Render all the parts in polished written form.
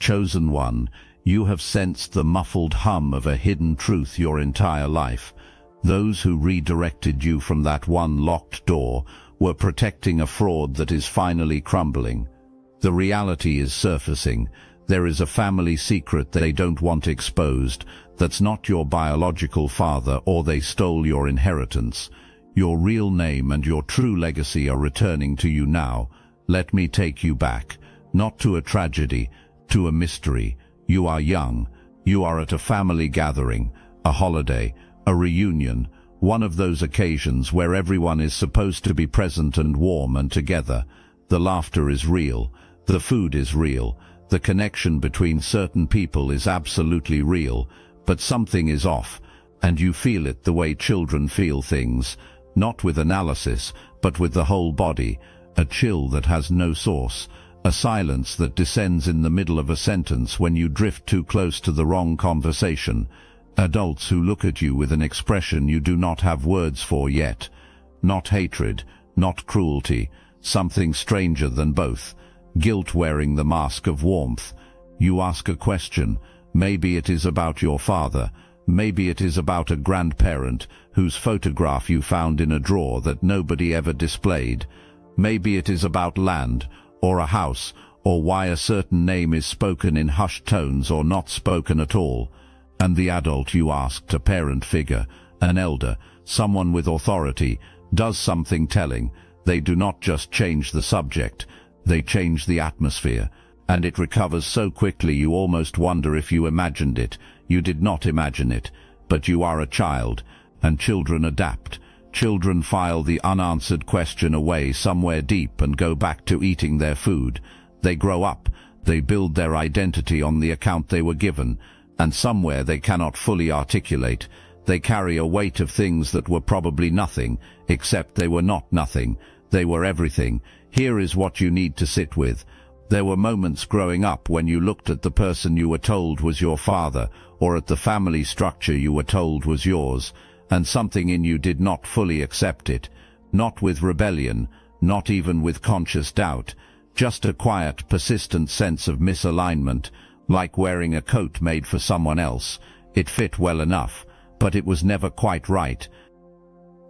Chosen one, you have sensed the muffled hum of a hidden truth your entire life. Those who redirected you from that one locked door were protecting a fraud that is finally crumbling. The reality is surfacing. There is a family secret they don't want exposed, that's not your biological father, or they stole your inheritance. Your real name and your true legacy are returning to you now. Let me take you back, not to a tragedy, to a mystery. You are young. You are at a family gathering, a holiday, a reunion, one of those occasions where everyone is supposed to be present and warm and together. The laughter is real. The food is real. The connection between certain people is absolutely real, but something is off, and you feel it the way children feel things, not with analysis, but with the whole body, a chill that has no source, a silence that descends in the middle of a sentence when you drift too close to the wrong conversation, adults who look at you with an expression you do not have words for yet, not hatred, not cruelty, something stranger than both. Guilt wearing the mask of warmth. You ask a question. Maybe it is about your father. Maybe it is about a grandparent whose photograph you found in a drawer that nobody ever displayed. Maybe it is about land, or a house, or why a certain name is spoken in hushed tones or not spoken at all. And the adult you asked, a parent figure, an elder, someone with authority, does something telling. They do not just change the subject. They change the atmosphere, and it recovers so quickly you almost wonder if you imagined it. You did not imagine it, but you are a child, and children adapt. Children file the unanswered question away somewhere deep and go back to eating their food. They grow up, they build their identity on the account they were given, and somewhere they cannot fully articulate. They carry a weight of things that were probably nothing, except they were not nothing. They were everything. Here is what you need to sit with. There were moments growing up when you looked at the person you were told was your father, or at the family structure you were told was yours, and something in you did not fully accept it. Not with rebellion, not even with conscious doubt, just a quiet, persistent sense of misalignment, like wearing a coat made for someone else. It fit well enough, but it was never quite right.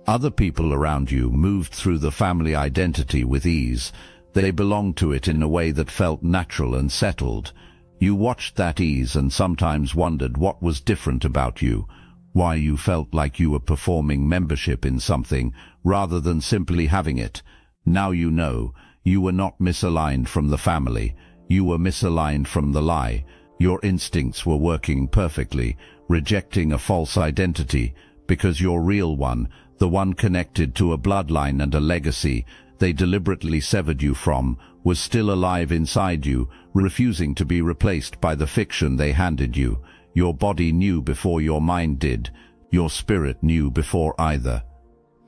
Other people around you moved through the family identity with ease. They belonged to it in a way that felt natural and settled. You watched that ease and sometimes wondered what was different about you, why you felt like you were performing membership in something rather than simply having it. Now you know, you were not misaligned from the family. You were misaligned from the lie. Your instincts were working perfectly, rejecting a false identity, because your real one, the one connected to a bloodline and a legacy they deliberately severed you from, was still alive inside you, refusing to be replaced by the fiction they handed you. Your body knew before your mind did. Your spirit knew before either.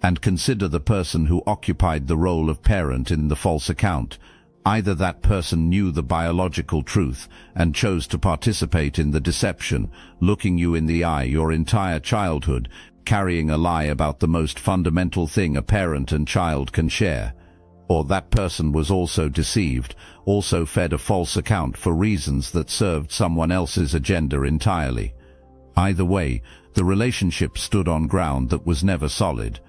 And consider the person who occupied the role of parent in the false account. Either that person knew the biological truth and chose to participate in the deception, looking you in the eye your entire childhood, carrying a lie about the most fundamental thing a parent and child can share. Or that person was also deceived, also fed a false account for reasons that served someone else's agenda entirely. Either way, the relationship stood on ground that was never solid,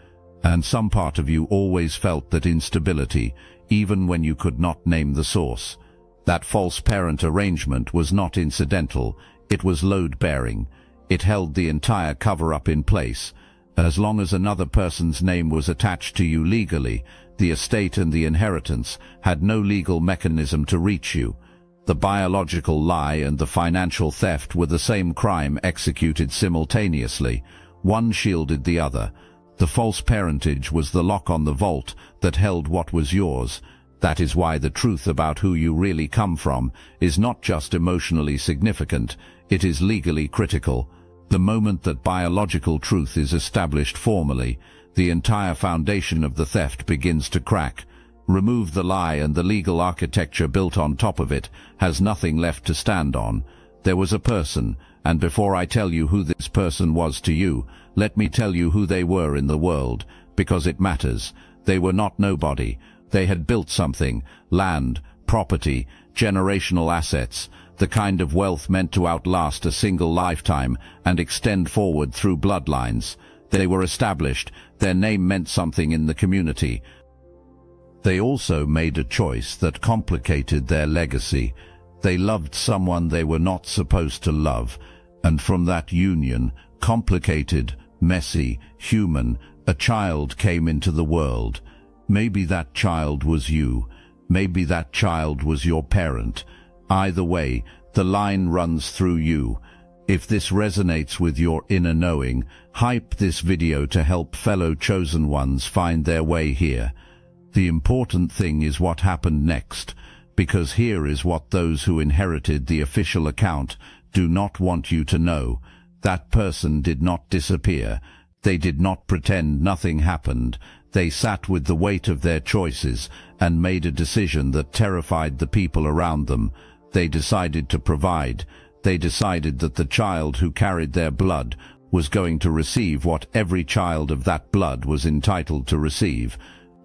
and some part of you always felt that instability, even when you could not name the source. That false parent arrangement was not incidental, it was load-bearing. It held the entire cover-up in place. As long as another person's name was attached to you legally, the estate and the inheritance had no legal mechanism to reach you. The biological lie and the financial theft were the same crime executed simultaneously. One shielded the other. The false parentage was the lock on the vault that held what was yours. That is why the truth about who you really come from is not just emotionally significant, it is legally critical. The moment that biological truth is established formally, the entire foundation of the theft begins to crack. Remove the lie and the legal architecture built on top of it has nothing left to stand on. There was a person, and before I tell you who this person was to you, let me tell you who they were in the world, because it matters. They were not nobody. They had built something, land, property, generational assets. the kind of wealth meant to outlast a single lifetime and extend forward through bloodlines. They were established, their name meant something in the community. They also made a choice that complicated their legacy. They loved someone they were not supposed to love, and from that union, complicated, messy, human, a child came into the world. Maybe that child was you. Maybe that child was your parent. Either way, the line runs through you. If this resonates with your inner knowing, hype this video to help fellow chosen ones find their way here. The important thing is what happened next, because here is what those who inherited the official account do not want you to know. That person did not disappear. They did not pretend nothing happened. They sat with the weight of their choices and made a decision that terrified the people around them. They decided to provide. They decided that the child who carried their blood was going to receive what every child of that blood was entitled to receive.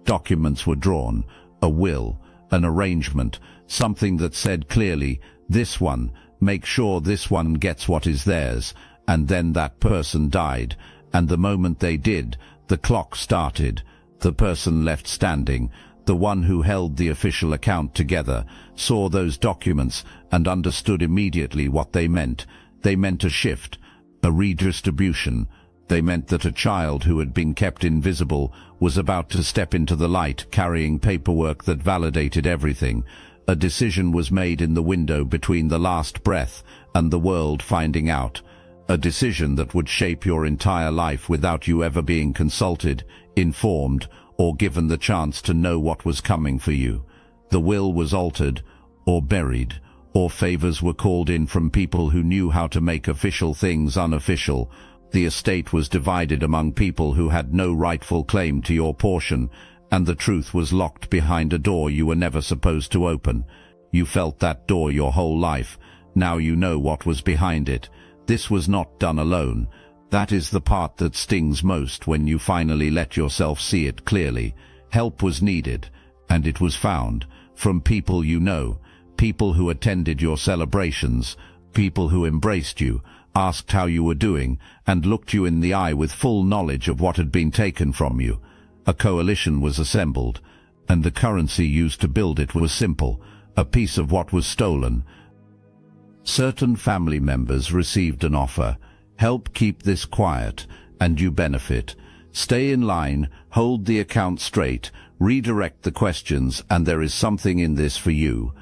Documents were drawn, a will, an arrangement, something that said clearly, this one, make sure this one gets what is theirs, and then that person died, and the moment they did, the clock started. The person left standing, the one who held the official account together, saw those documents and understood immediately what they meant. They meant a shift, a redistribution. They meant that a child who had been kept invisible was about to step into the light, carrying paperwork that validated everything. A decision was made in the window between the last breath and the world finding out. A decision that would shape your entire life without you ever being consulted, informed, or given the chance to know what was coming for you. The will was altered, or buried, or favors were called in from people who knew how to make official things unofficial. The estate was divided among people who had no rightful claim to your portion, and the truth was locked behind a door you were never supposed to open. You felt that door your whole life. Now you know what was behind it. This was not done alone. That is the part that stings most when you finally let yourself see it clearly. Help was needed, and it was found, from people you know, people who attended your celebrations, people who embraced you, asked how you were doing, and looked you in the eye with full knowledge of what had been taken from you. A coalition was assembled, and the currency used to build it was simple, a piece of what was stolen. Certain family members received an offer. Help keep this quiet, and you benefit. Stay in line, hold the account straight, redirect the questions, and there is something in this for you.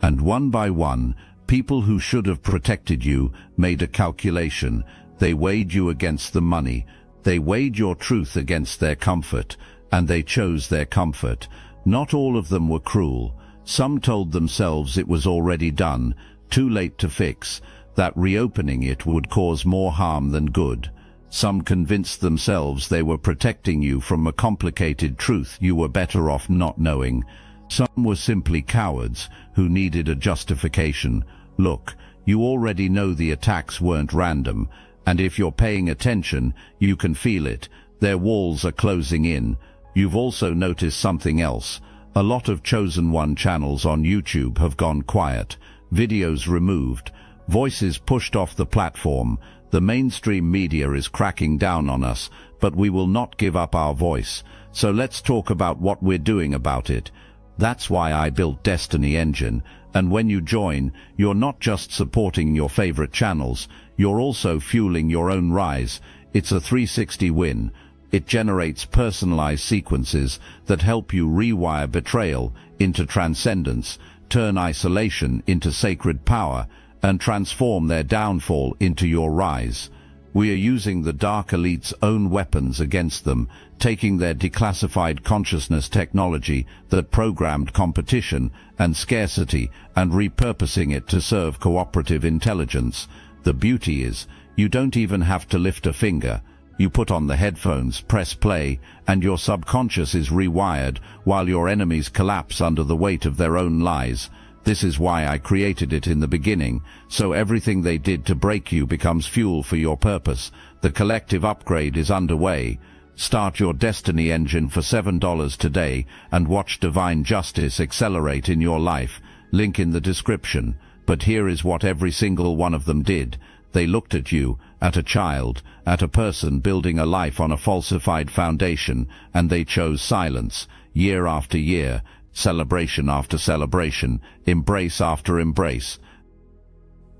And one by one, people who should have protected you made a calculation. They weighed you against the money. They weighed your truth against their comfort, and they chose their comfort. Not all of them were cruel. Some told themselves it was already done, too late to fix, that reopening it would cause more harm than good. Some convinced themselves they were protecting you from a complicated truth you were better off not knowing. Some were simply cowards who needed a justification. Look, you already know the attacks weren't random, and if you're paying attention, you can feel it. Their walls are closing in. You've also noticed something else. A lot of Chosen One channels on YouTube have gone quiet. Videos removed, voices pushed off the platform. The mainstream media is cracking down on us, but we will not give up our voice. So let's talk about what we're doing about it. That's why I built Destiny Engine, and when you join, you're not just supporting your favorite channels, you're also fueling your own rise. It's a 360 win. It generates personalized sequences that help you rewire betrayal into transcendence, turn isolation into sacred power, and transform their downfall into your rise. We are using the Dark Elite's own weapons against them, taking their declassified consciousness technology that programmed competition and scarcity and repurposing it to serve cooperative intelligence. The beauty is, you don't even have to lift a finger. You put on the headphones, press play, and your subconscious is rewired while your enemies collapse under the weight of their own lies. This is why I created it in the beginning, so everything they did to break you becomes fuel for your purpose. The collective upgrade is underway. Start your Destiny Engine for $7 today and watch divine justice accelerate in your life. Link in the description. But here is what every single one of them did. They looked at you, at a child, at a person building a life on a falsified foundation, and they chose silence, year after year, celebration after celebration, embrace after embrace.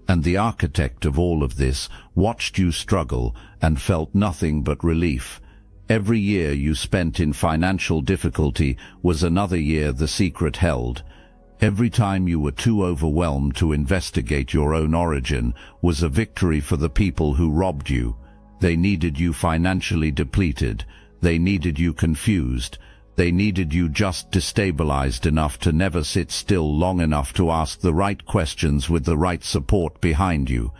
And the architect of all of this watched you struggle and felt nothing but relief. Every year you spent in financial difficulty was another year the secret held. Every time you were too overwhelmed to investigate your own origin was a victory for the people who robbed you. They needed you financially depleted. They needed you confused. They needed you just destabilized enough to never sit still long enough to ask the right questions with the right support behind you.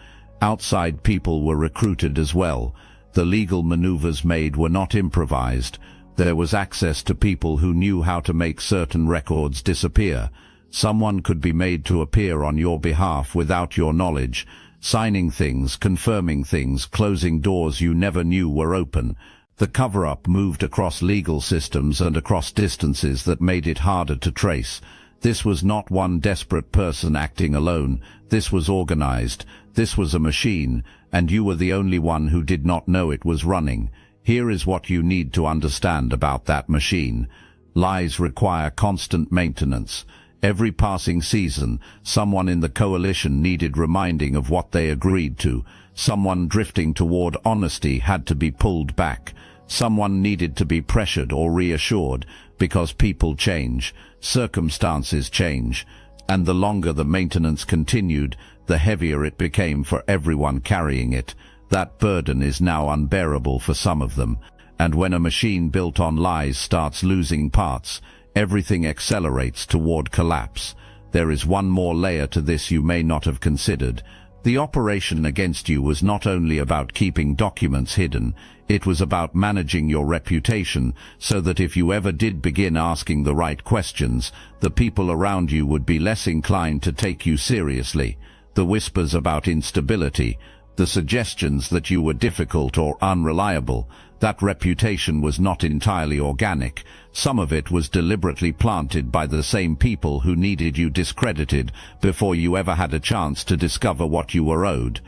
Outside people were recruited as well. The legal maneuvers made were not improvised. There was access to people who knew how to make certain records disappear. Someone could be made to appear on your behalf without your knowledge, signing things, confirming things, closing doors you never knew were open. The cover-up moved across legal systems and across distances that made it harder to trace. This was not one desperate person acting alone. This was organized. This was a machine, and you were the only one who did not know it was running. Here is what you need to understand about that machine. Lies require constant maintenance. Every passing season, someone in the coalition needed reminding of what they agreed to. Someone drifting toward honesty had to be pulled back. Someone needed to be pressured or reassured, because people change, circumstances change, and the longer the maintenance continued, the heavier it became for everyone carrying it. That burden is now unbearable for some of them, and when a machine built on lies starts losing parts, everything accelerates toward collapse. There is one more layer to this you may not have considered. The operation against you was not only about keeping documents hidden, it was about managing your reputation so that if you ever did begin asking the right questions, the people around you would be less inclined to take you seriously. The whispers about instability, the suggestions that you were difficult or unreliable, that reputation was not entirely organic. Some of it was deliberately planted by the same people who needed you discredited before you ever had a chance to discover what you were owed.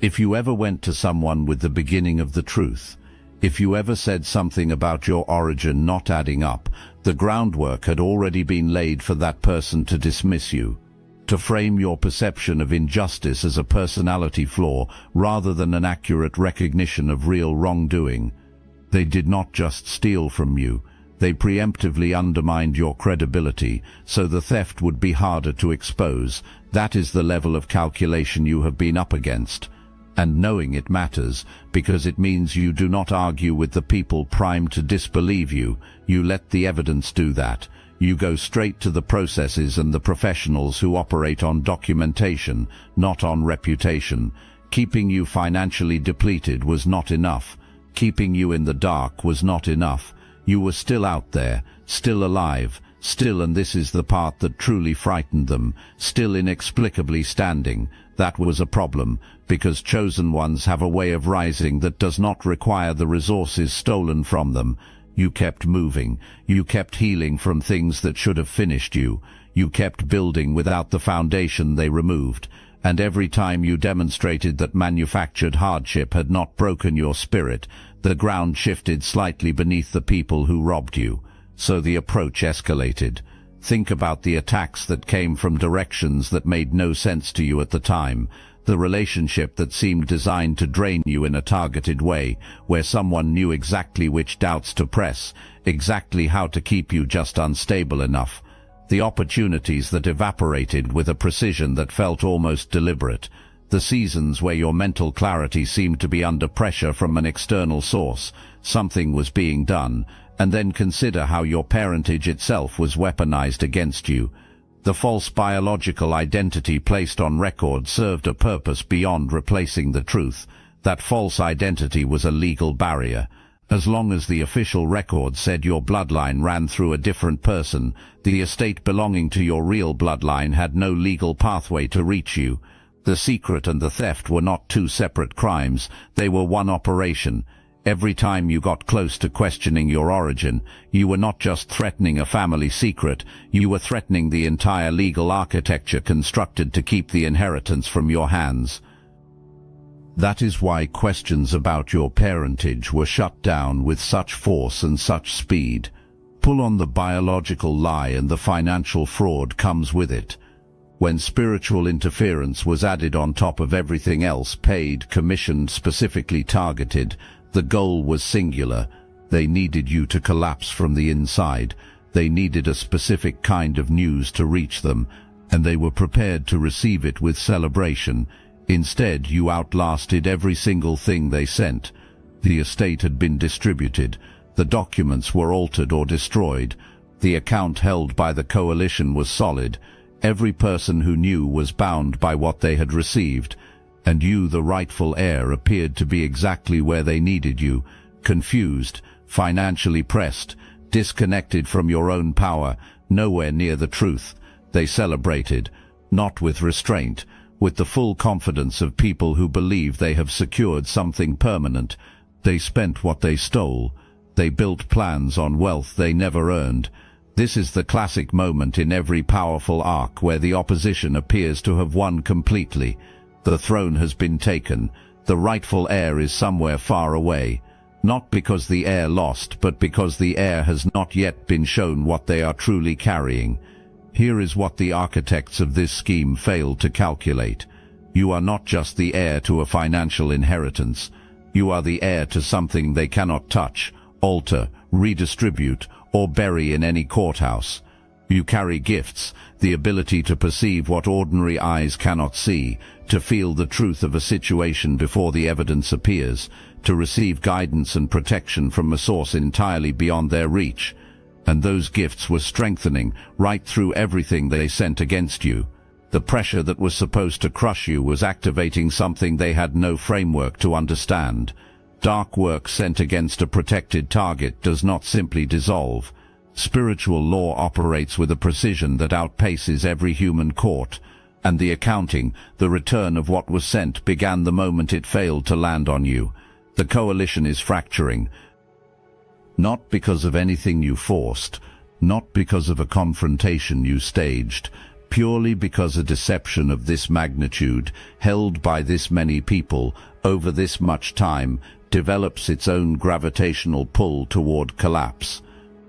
If you ever went to someone with the beginning of the truth, if you ever said something about your origin not adding up, the groundwork had already been laid for that person to dismiss you, to frame your perception of injustice as a personality flaw rather than an accurate recognition of real wrongdoing. They did not just steal from you, they preemptively undermined your credibility, so the theft would be harder to expose. That is the level of calculation you have been up against. And knowing it matters, because it means you do not argue with the people primed to disbelieve you. You let the evidence do that. You go straight to the processes and the professionals who operate on documentation, not on reputation. Keeping you financially depleted was not enough. Keeping you in the dark was not enough. You were still out there, still alive, still, and this is the part that truly frightened them, still inexplicably standing. That was a problem, because chosen ones have a way of rising that does not require the resources stolen from them. You kept moving. You kept healing from things that should have finished you. You kept building without the foundation they removed. And every time you demonstrated that manufactured hardship had not broken your spirit, the ground shifted slightly beneath the people who robbed you. So the approach escalated. Think about the attacks that came from directions that made no sense to you at the time. The relationship that seemed designed to drain you in a targeted way, where someone knew exactly which doubts to press, exactly how to keep you just unstable enough. The opportunities that evaporated with a precision that felt almost deliberate. The seasons where your mental clarity seemed to be under pressure from an external source. Something was being done. And then consider how your parentage itself was weaponized against you. The false biological identity placed on record served a purpose beyond replacing the truth. That false identity was a legal barrier. As long as the official record said your bloodline ran through a different person, the estate belonging to your real bloodline had no legal pathway to reach you. The secret and the theft were not two separate crimes, they were one operation. Every time you got close to questioning your origin, you were not just threatening a family secret, you were threatening the entire legal architecture constructed to keep the inheritance from your hands. That is why questions about your parentage were shut down with such force and such speed. Pull on the biological lie and the financial fraud comes with it. When spiritual interference was added on top of everything else, paid, commissioned, specifically targeted, the goal was singular. They needed you to collapse from the inside. They needed a specific kind of news to reach them, and they were prepared to receive it with celebration. Instead, you outlasted every single thing they sent. The estate had been distributed. The documents were altered or destroyed. The account held by the coalition was solid. Every person who knew was bound by what they had received. And you, the rightful heir, appeared to be exactly where they needed you, confused, financially pressed, disconnected from your own power, nowhere near the truth. They celebrated, not with restraint, with the full confidence of people who believe they have secured something permanent. They spent what they stole. They built plans on wealth they never earned. This is the classic moment in every powerful arc where the opposition appears to have won completely. The throne has been taken. The rightful heir is somewhere far away. Not because the heir lost, but because the heir has not yet been shown what they are truly carrying. Here is what the architects of this scheme failed to calculate. You are not just the heir to a financial inheritance. You are the heir to something they cannot touch, alter, redistribute, or bury in any courthouse. You carry gifts, the ability to perceive what ordinary eyes cannot see, to feel the truth of a situation before the evidence appears, to receive guidance and protection from a source entirely beyond their reach. And those gifts were strengthening right through everything they sent against you. The pressure that was supposed to crush you was activating something they had no framework to understand. Dark work sent against a protected target does not simply dissolve. Spiritual law operates with a precision that outpaces every human court, and the accounting, the return of what was sent, began the moment it failed to land on you. The coalition is fracturing, not because of anything you forced, not because of a confrontation you staged, purely because a deception of this magnitude, held by this many people, over this much time, develops its own gravitational pull toward collapse.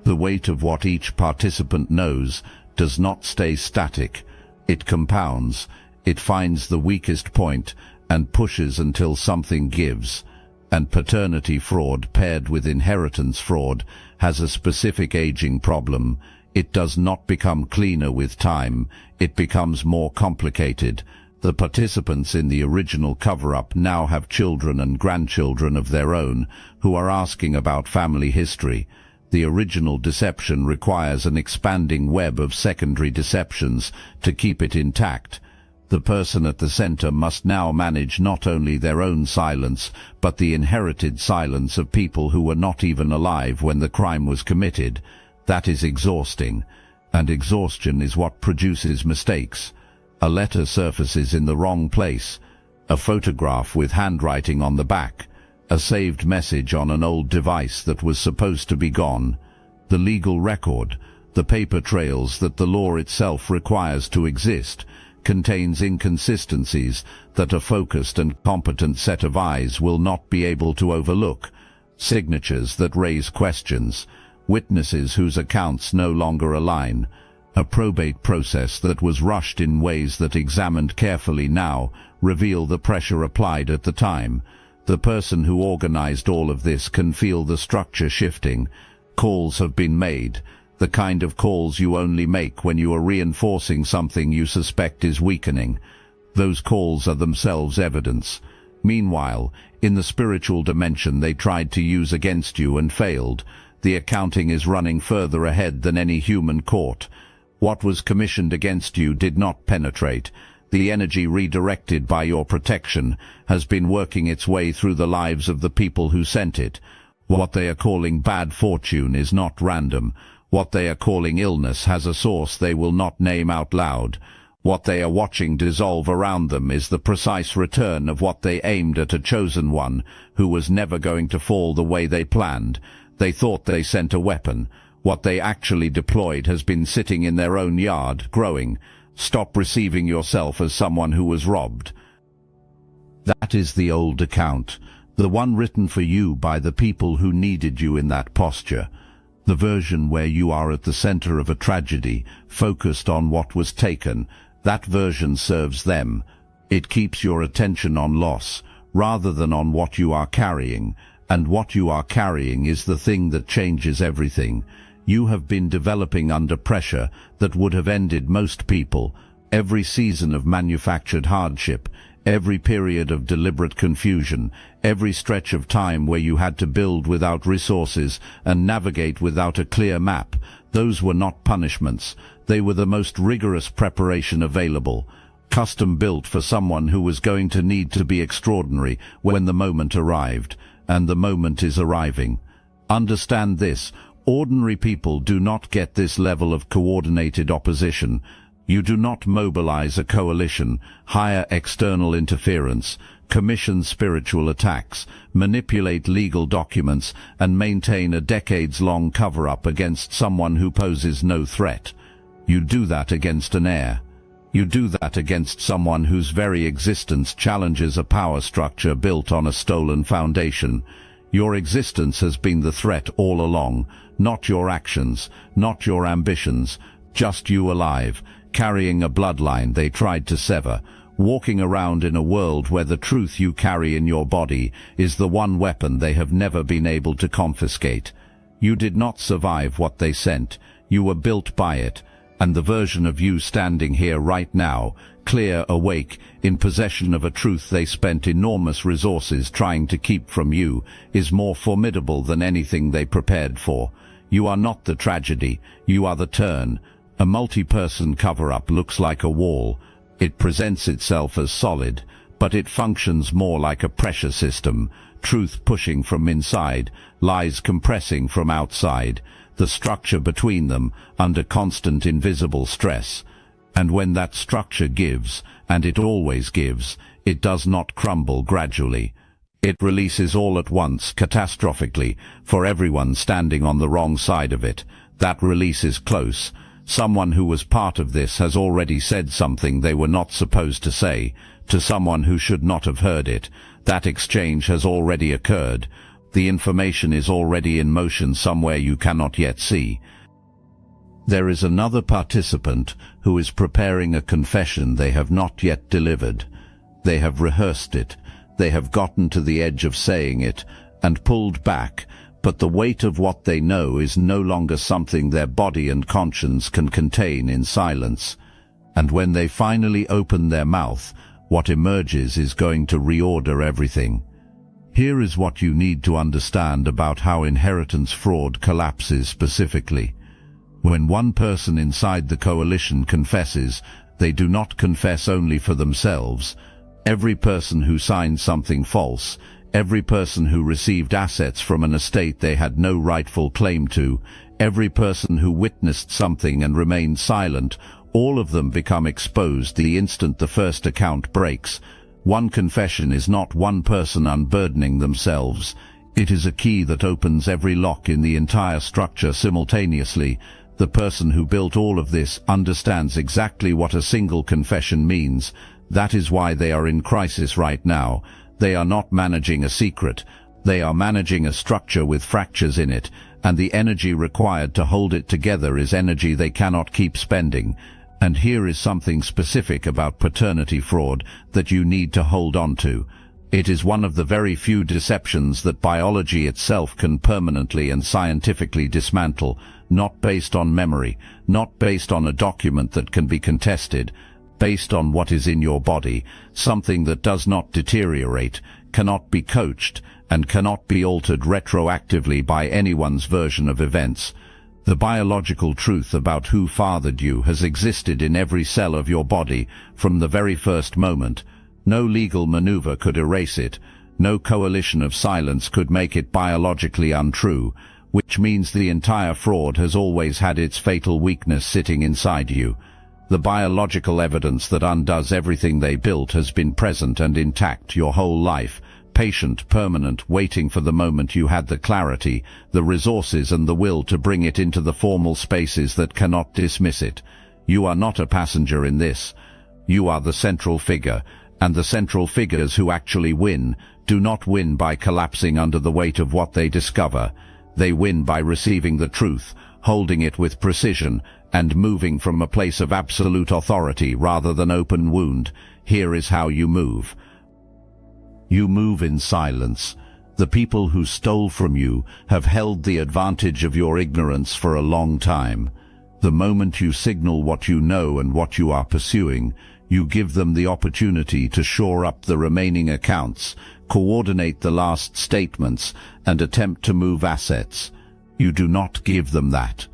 The weight of what each participant knows does not stay static. It compounds, it finds the weakest point, and pushes until something gives. And paternity fraud paired with inheritance fraud has a specific aging problem. It does not become cleaner with time, it becomes more complicated. The participants in the original cover-up now have children and grandchildren of their own who are asking about family history. The original deception requires an expanding web of secondary deceptions to keep it intact. The person at the center must now manage not only their own silence, but the inherited silence of people who were not even alive when the crime was committed. That is exhausting, and exhaustion is what produces mistakes. A letter surfaces in the wrong place, a photograph with handwriting on the back, a saved message on an old device that was supposed to be gone. The legal record, the paper trails that the law itself requires to exist, contains inconsistencies that a focused and competent set of eyes will not be able to overlook, signatures that raise questions, witnesses whose accounts no longer align, a probate process that was rushed in ways that, examined carefully now, reveal the pressure applied at the time. The person who organized all of this can feel the structure shifting. Calls have been made, the kind of calls you only make when you are reinforcing something you suspect is weakening. Those calls are themselves evidence. Meanwhile, in the spiritual dimension they tried to use against you and failed. The accounting is running further ahead than any human court. What was commissioned against you did not penetrate. The energy redirected by your protection has been working its way through the lives of the people who sent it. What they are calling bad fortune is not random. What they are calling illness has a source they will not name out loud. What they are watching dissolve around them is the precise return of what they aimed at, a chosen one who was never going to fall the way they planned. They thought they sent a weapon. What they actually deployed has been sitting in their own yard, growing. Stop receiving yourself as someone who was robbed. That is the old account, the one written for you by the people who needed you in that posture. The version where you are at the center of a tragedy, focused on what was taken. That version serves them. It keeps your attention on loss, rather than on what you are carrying. And what you are carrying is the thing that changes everything. You have been developing under pressure that would have ended most people. Every season of manufactured hardship, every period of deliberate confusion, every stretch of time where you had to build without resources and navigate without a clear map, those were not punishments. They were the most rigorous preparation available, custom built for someone who was going to need to be extraordinary when the moment arrived, and the moment is arriving. Understand this. Ordinary people do not get this level of coordinated opposition. You do not mobilize a coalition, hire external interference, commission spiritual attacks, manipulate legal documents, and maintain a decades-long cover-up against someone who poses no threat. You do that against an heir. You do that against someone whose very existence challenges a power structure built on a stolen foundation. Your existence has been the threat all along, not your actions, not your ambitions, just you alive, carrying a bloodline they tried to sever, walking around in a world where the truth you carry in your body is the one weapon they have never been able to confiscate. You did not survive what they sent. You were built by it, and the version of you standing here right now, clear, awake, in possession of a truth they spent enormous resources trying to keep from you, is more formidable than anything they prepared for. You are not the tragedy, you are the turn. A multi-person cover-up looks like a wall. It presents itself as solid, but it functions more like a pressure system, truth pushing from inside, lies compressing from outside, the structure between them under constant invisible stress. And when that structure gives, and it always gives, it does not crumble gradually. It releases all at once, catastrophically, for everyone standing on the wrong side of it. That release is close. Someone who was part of this has already said something they were not supposed to say, to someone who should not have heard it. That exchange has already occurred. The information is already in motion somewhere you cannot yet see. There is another participant who is preparing a confession they have not yet delivered. They have rehearsed it. They have gotten to the edge of saying it and pulled back, but the weight of what they know is no longer something their body and conscience can contain in silence. And when they finally open their mouth, what emerges is going to reorder everything. Here is what you need to understand about how inheritance fraud collapses specifically. When one person inside the coalition confesses, they do not confess only for themselves. Every person who signed something false, every person who received assets from an estate they had no rightful claim to, every person who witnessed something and remained silent, all of them become exposed the instant the first account breaks. One confession is not one person unburdening themselves. It is a key that opens every lock in the entire structure simultaneously. The person who built all of this understands exactly what a single confession means. That is why they are in crisis right now. They are not managing a secret. They are managing a structure with fractures in it, and the energy required to hold it together is energy they cannot keep spending. And here is something specific about paternity fraud that you need to hold on to. It is one of the very few deceptions that biology itself can permanently and scientifically dismantle, not based on memory, not based on a document that can be contested, based on what is in your body, something that does not deteriorate, cannot be coached, and cannot be altered retroactively by anyone's version of events. The biological truth about who fathered you has existed in every cell of your body from the very first moment. No legal maneuver could erase it. No coalition of silence could make it biologically untrue, which means the entire fraud has always had its fatal weakness sitting inside you. The biological evidence that undoes everything they built has been present and intact your whole life, patient, permanent, waiting for the moment you had the clarity, the resources and the will to bring it into the formal spaces that cannot dismiss it. You are not a passenger in this. You are the central figure, and the central figures who actually win do not win by collapsing under the weight of what they discover. They win by receiving the truth, holding it with precision, and moving from a place of absolute authority rather than open wound. Here is how you move. You move in silence. The people who stole from you have held the advantage of your ignorance for a long time. The moment you signal what you know and what you are pursuing, you give them the opportunity to shore up the remaining accounts, coordinate the last statements, and attempt to move assets. You do not give them that.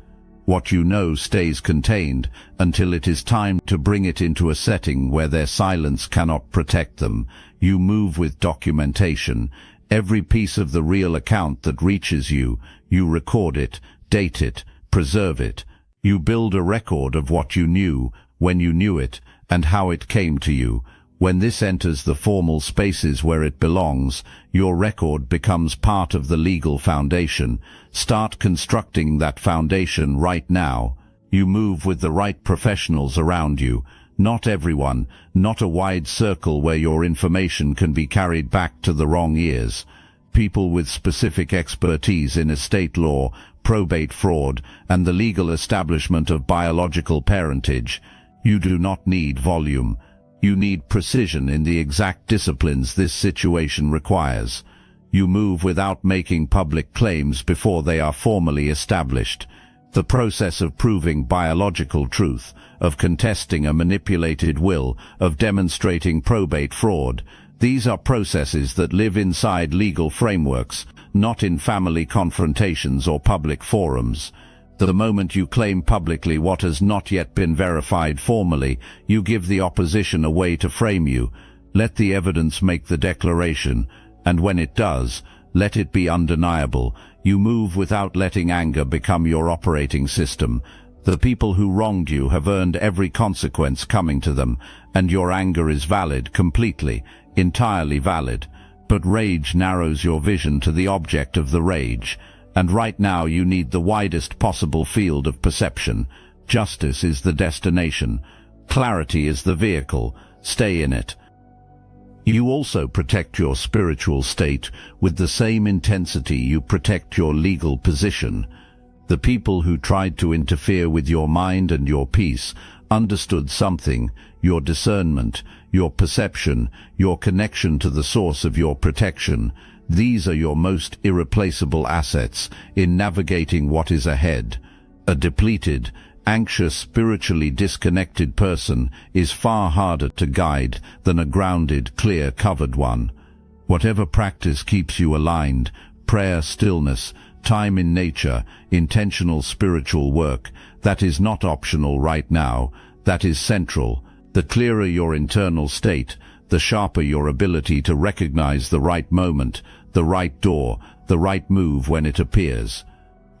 What you know stays contained until it is time to bring it into a setting where their silence cannot protect them. You move with documentation. Every piece of the real account that reaches you, you record it, date it, preserve it. You build a record of what you knew, when you knew it, and how it came to you. When this enters the formal spaces where it belongs, your record becomes part of the legal foundation. Start constructing that foundation right now. You move with the right professionals around you. Not everyone, not a wide circle where your information can be carried back to the wrong ears. People with specific expertise in estate law, probate fraud, and the legal establishment of biological parentage. You do not need volume. You need precision in the exact disciplines this situation requires. You move without making public claims before they are formally established. The process of proving biological truth, of contesting a manipulated will, of demonstrating probate fraud, these are processes that live inside legal frameworks, not in family confrontations or public forums. The moment you claim publicly what has not yet been verified formally, you give the opposition a way to frame you. Let the evidence make the declaration, and when it does, let it be undeniable. You move without letting anger become your operating system. The people who wronged you have earned every consequence coming to them, and your anger is valid, completely, entirely valid. But rage narrows your vision to the object of the rage. And right now you need the widest possible field of perception. Justice is the destination. Clarity is the vehicle. Stay in it. You also protect your spiritual state with the same intensity you protect your legal position. The people who tried to interfere with your mind and your peace understood something, your discernment, your perception, your connection to the source of your protection. These are your most irreplaceable assets in navigating what is ahead. A depleted, anxious, spiritually disconnected person is far harder to guide than a grounded, clear, covered one. Whatever practice keeps you aligned, prayer, stillness, time in nature, intentional spiritual work, that is not optional right now, that is central. The clearer your internal state, the sharper your ability to recognize the right moment, the right door, the right move when it appears.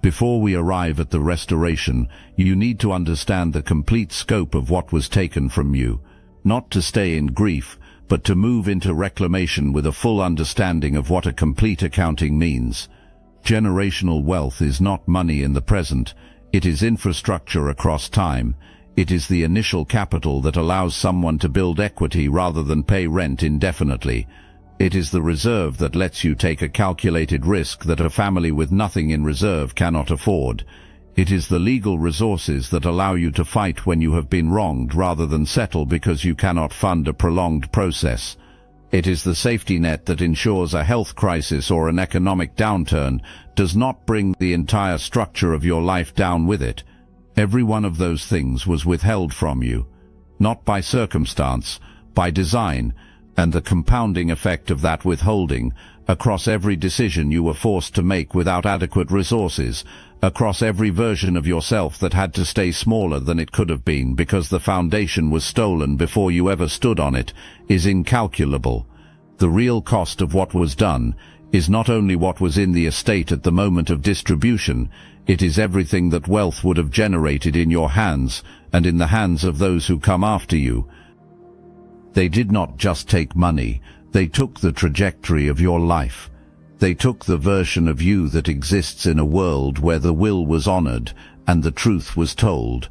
Before we arrive at the restoration, you need to understand the complete scope of what was taken from you, not to stay in grief, but to move into reclamation with a full understanding of what a complete accounting means. Generational wealth is not money in the present, it is infrastructure across time. It is the initial capital that allows someone to build equity rather than pay rent indefinitely. It is the reserve that lets you take a calculated risk that a family with nothing in reserve cannot afford. It is the legal resources that allow you to fight when you have been wronged rather than settle because you cannot fund a prolonged process. It is the safety net that ensures a health crisis or an economic downturn does not bring the entire structure of your life down with it. Every one of those things was withheld from you, not by circumstance, by design, and the compounding effect of that withholding, across every decision you were forced to make without adequate resources, across every version of yourself that had to stay smaller than it could have been because the foundation was stolen before you ever stood on it, is incalculable. The real cost of what was done is not only what was in the estate at the moment of distribution, it is everything that wealth would have generated in your hands and in the hands of those who come after you. They did not just take money, they took the trajectory of your life. They took the version of you that exists in a world where the will was honored and the truth was told.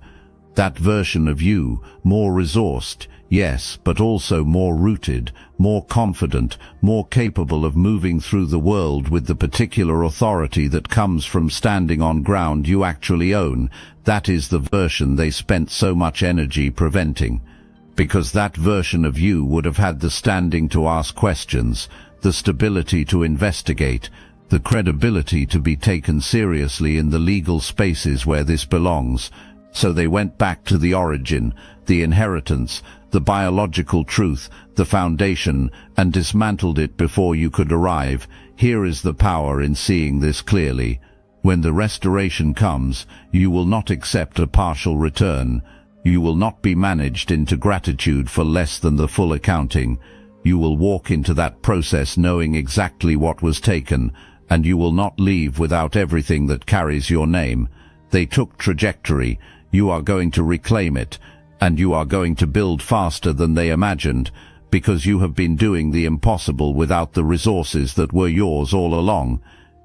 That version of you, more resourced, yes, but also more rooted, more confident, more capable of moving through the world with the particular authority that comes from standing on ground you actually own. That is the version they spent so much energy preventing. Because that version of you would have had the standing to ask questions, the stability to investigate, the credibility to be taken seriously in the legal spaces where this belongs. So they went back to the origin, the inheritance, the biological truth, the foundation, and dismantled it before you could arrive. Here is the power in seeing this clearly. When the restoration comes, you will not accept a partial return. You will not be managed into gratitude for less than the full accounting. You will walk into that process knowing exactly what was taken, and you will not leave without everything that carries your name. They took trajectory. You are going to reclaim it, and you are going to build faster than they imagined, because you have been doing the impossible without the resources that were yours all along.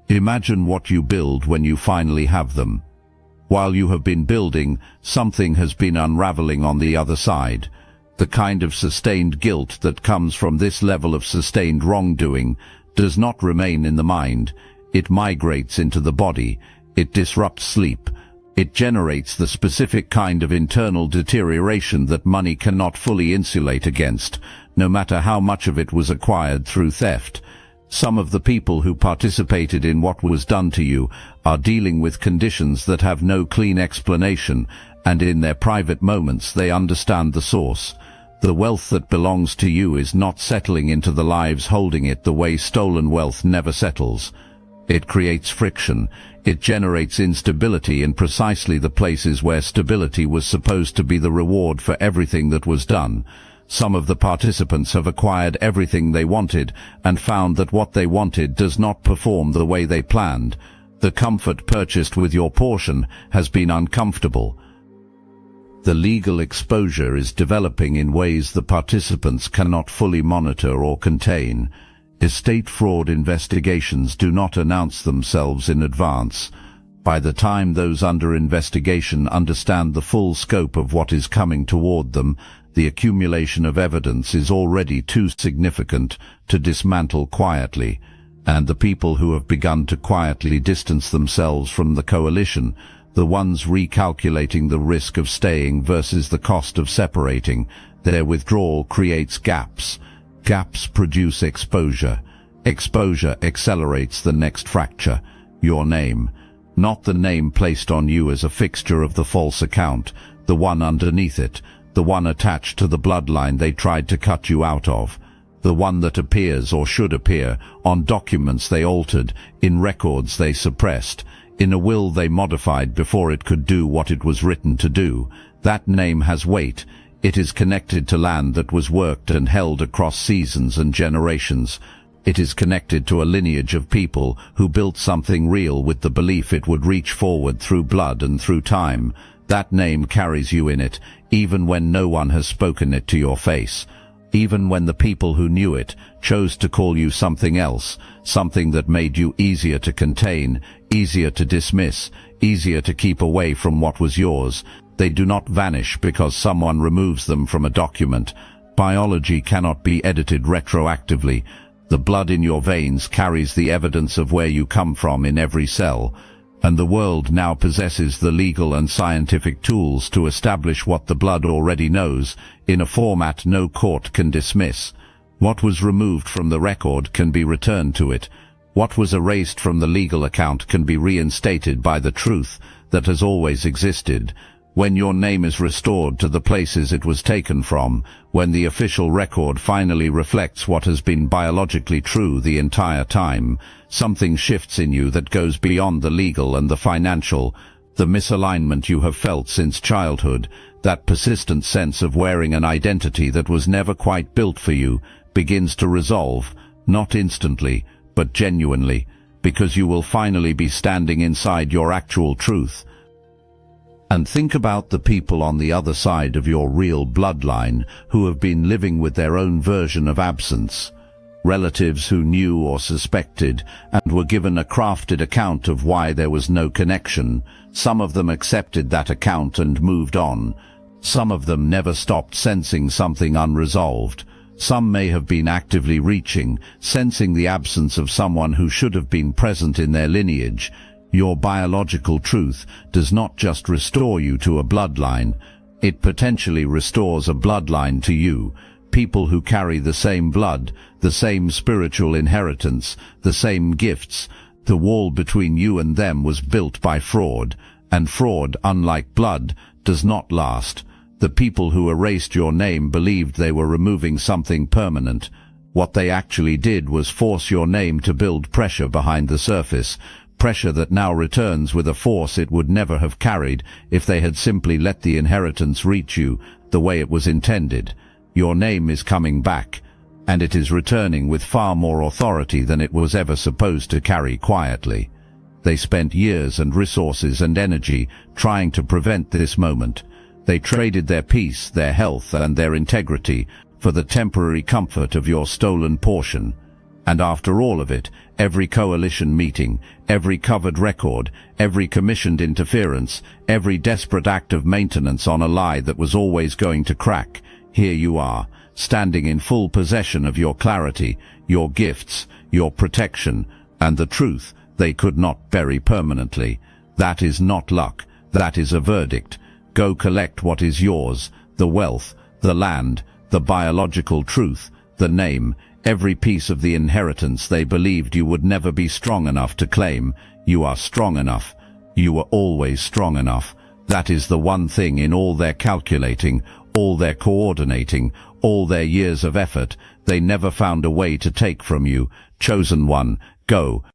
Imagine what you build when you finally have them. While you have been building, something has been unraveling on the other side. The kind of sustained guilt that comes from this level of sustained wrongdoing does not remain in the mind. It migrates into the body. It disrupts sleep. It generates the specific kind of internal deterioration that money cannot fully insulate against, no matter how much of it was acquired through theft. Some of the people who participated in what was done to you are dealing with conditions that have no clean explanation, and in their private moments they understand the source. The wealth that belongs to you is not settling into the lives holding it the way stolen wealth never settles. It creates friction. It generates instability in precisely the places where stability was supposed to be the reward for everything that was done. Some of the participants have acquired everything they wanted and found that what they wanted does not perform the way they planned. The comfort purchased with your portion has been uncomfortable. The legal exposure is developing in ways the participants cannot fully monitor or contain. Estate fraud investigations do not announce themselves in advance. By the time those under investigation understand the full scope of what is coming toward them, the accumulation of evidence is already too significant to dismantle quietly, and the people who have begun to quietly distance themselves from the coalition, the ones recalculating the risk of staying versus the cost of separating, their withdrawal creates gaps. Gaps produce exposure. Exposure accelerates the next fracture, your name. Not the name placed on you as a fixture of the false account, the one underneath it, the one attached to the bloodline they tried to cut you out of, the one that appears or should appear on documents they altered, in records they suppressed, in a will they modified before it could do what it was written to do. That name has weight. It is connected to land that was worked and held across seasons and generations. It is connected to a lineage of people who built something real with the belief it would reach forward through blood and through time. That name carries you in it, even when no one has spoken it to your face. Even when the people who knew it chose to call you something else, something that made you easier to contain, easier to dismiss, easier to keep away from what was yours. They do not vanish because someone removes them from a document. Biology cannot be edited retroactively. The blood in your veins carries the evidence of where you come from in every cell, and the world now possesses the legal and scientific tools to establish what the blood already knows, in a format no court can dismiss. What was removed from the record can be returned to it. What was erased from the legal account can be reinstated by the truth that has always existed. When your name is restored to the places it was taken from, when the official record finally reflects what has been biologically true the entire time, something shifts in you that goes beyond the legal and the financial. The misalignment you have felt since childhood, that persistent sense of wearing an identity that was never quite built for you, begins to resolve, not instantly, but genuinely, because you will finally be standing inside your actual truth. And think about the people on the other side of your real bloodline who have been living with their own version of absence. Relatives who knew or suspected and were given a crafted account of why there was no connection. Some of them accepted that account and moved on. Some of them never stopped sensing something unresolved. Some may have been actively reaching, sensing the absence of someone who should have been present in their lineage. Your biological truth does not just restore you to a bloodline, it potentially restores a bloodline to you. People who carry the same blood, the same spiritual inheritance, the same gifts. The wall between you and them was built by fraud, and fraud, unlike blood, does not last. The people who erased your name believed they were removing something permanent. What they actually did was force your name to build pressure behind the surface, pressure that now returns with a force it would never have carried if they had simply let the inheritance reach you the way it was intended. Your name is coming back, and it is returning with far more authority than it was ever supposed to carry quietly. They spent years and resources and energy trying to prevent this moment. They traded their peace, their health, and their integrity for the temporary comfort of your stolen portion. And after all of it, every coalition meeting, every covered record, every commissioned interference, every desperate act of maintenance on a lie that was always going to crack, here you are, standing in full possession of your clarity, your gifts, your protection, and the truth they could not bury permanently. That is not luck, that is a verdict. Go collect what is yours, the wealth, the land, the biological truth, the name, every piece of the inheritance they believed you would never be strong enough to claim. You are strong enough. You were always strong enough. That is the one thing in all their calculating, all their coordinating, all their years of effort, they never found a way to take from you. Chosen one, go.